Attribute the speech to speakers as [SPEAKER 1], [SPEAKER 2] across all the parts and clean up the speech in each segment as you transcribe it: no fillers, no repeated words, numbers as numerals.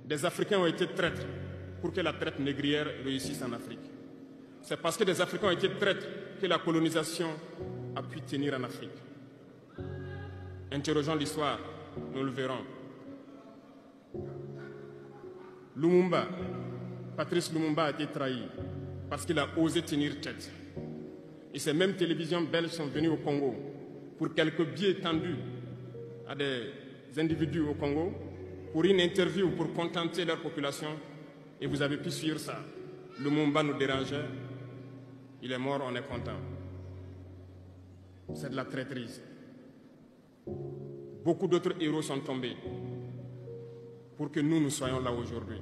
[SPEAKER 1] des Africains ont été traîtres pour que la traite négrière réussisse en Afrique. C'est parce que des Africains ont été traîtres que la colonisation a pu tenir en Afrique. Interrogeons l'histoire, nous le verrons. Lumumba, Patrice Lumumba a été trahi parce qu'il a osé tenir tête. Et ces mêmes télévisions belges sont venues au Congo pour quelques billets tendus à des individus au Congo pour une interview, pour contenter leur population. Et vous avez pu suivre ça. Lumumba nous dérangeait. Il est mort, on est content. C'est de la traîtrise. Beaucoup d'autres héros sont tombés pour que nous soyons là aujourd'hui.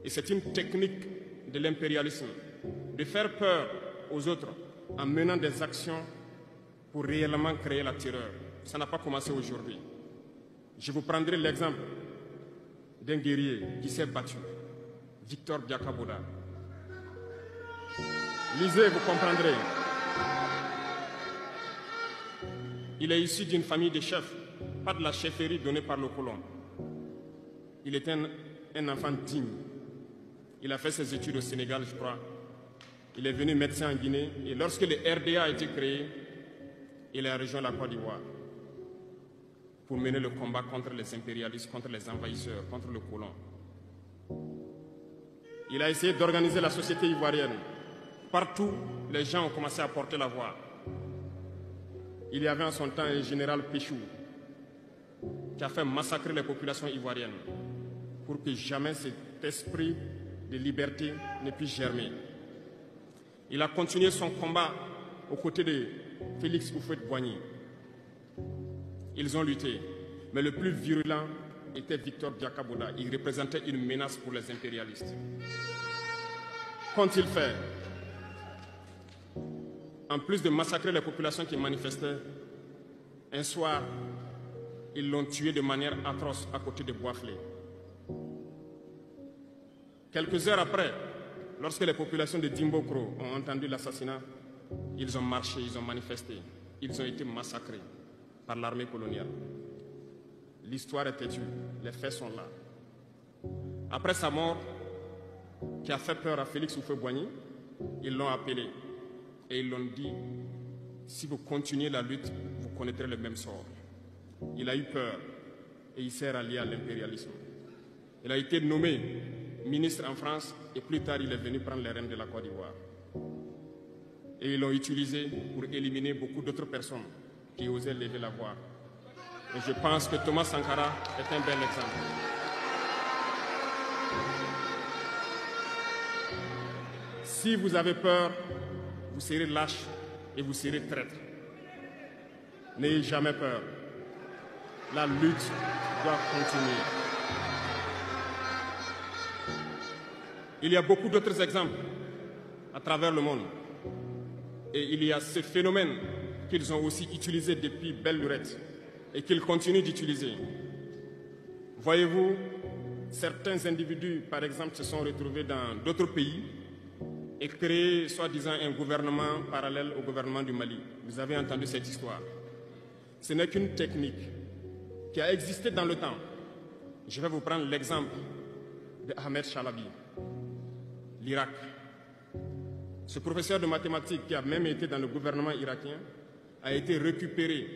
[SPEAKER 1] Et c'est une technique de l'impérialisme, de faire peur aux autres en menant des actions pour réellement créer la terreur. Ça n'a pas commencé aujourd'hui. Je vous prendrai l'exemple d'un guerrier qui s'est battu, Victor Biakaboda. Lisez, vous comprendrez. Il est issu d'une famille de chefs, pas de la chefferie donnée par le colon. Il était un enfant digne. Il a fait ses études au Sénégal, je crois. Il est venu médecin en Guinée. Et lorsque le RDA a été créé, il a rejoint la Côte d'Ivoire pour mener le combat contre les impérialistes, contre les envahisseurs, contre le colon. Il a essayé d'organiser la société ivoirienne. Partout, les gens ont commencé à porter la voix. Il y avait en son temps un général Péchou qui a fait massacrer les populations ivoiriennes pour que jamais cet esprit de liberté ne puisse germer. Il a continué son combat aux côtés de Félix Houphouët-Boigny. Ils ont lutté, mais le plus virulent était Victor Biakaboda. Il représentait une menace pour les impérialistes. Qu'ont-ils fait? En plus de massacrer les populations qui manifestaient, un soir, ils l'ont tué de manière atroce à côté de Boisflé. Quelques heures après, lorsque les populations de Dimbokro ont entendu l'assassinat, ils ont marché, ils ont manifesté, ils ont été massacrés par l'armée coloniale. L'histoire est têtue, les faits sont là. Après sa mort, qui a fait peur à Félix Houphouët-Boigny, ils l'ont appelé et ils l'ont dit, si vous continuez la lutte, vous connaîtrez le même sort. Il a eu peur et il s'est rallié à l'impérialisme. Il a été nommé ministre en France et plus tard il est venu prendre les rênes de la Côte d'Ivoire. Et ils l'ont utilisé pour éliminer beaucoup d'autres personnes qui osaient lever la voix. Et je pense que Thomas Sankara est un bel exemple. Si vous avez peur, vous serez lâche et vous serez traître. N'ayez jamais peur. La lutte doit continuer. Il y a beaucoup d'autres exemples à travers le monde. Et il y a ce phénomène qu'ils ont aussi utilisé depuis belle lurette et qu'ils continuent d'utiliser. Voyez-vous, certains individus, par exemple, se sont retrouvés dans d'autres pays et créé, soi-disant, un gouvernement parallèle au gouvernement du Mali. Vous avez entendu cette histoire. Ce n'est qu'une technique qui a existé dans le temps. Je vais vous prendre l'exemple de Ahmed Chalabi, l'Irak. Ce professeur de mathématiques qui a même été dans le gouvernement irakien a été récupéré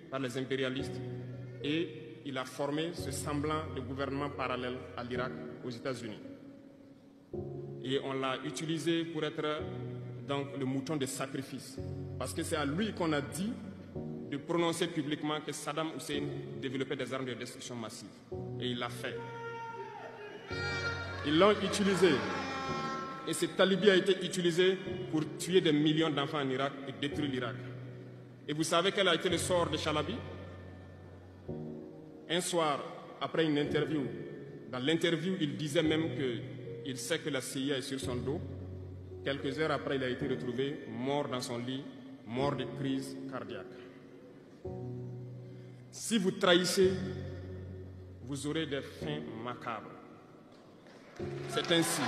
[SPEAKER 1] par les impérialistes et il a formé ce semblant de gouvernement parallèle à l'Irak aux États-Unis. Et on l'a utilisé pour être donc le mouton de sacrifice. Parce que c'est à lui qu'on a dit de prononcer publiquement que Saddam Hussein développait des armes de destruction massive. Et il l'a fait. Ils l'ont utilisé. Et cet alibi a été utilisé pour tuer des millions d'enfants en Irak et détruire l'Irak. Et vous savez quel a été le sort de Chalabi? Un soir, après une interview, dans l'interview, il disait même qu'il sait que la CIA est sur son dos. Quelques heures après, il a été retrouvé mort dans son lit, mort de crise cardiaque. Si vous trahissez, vous aurez des fins macabres. C'est ainsi.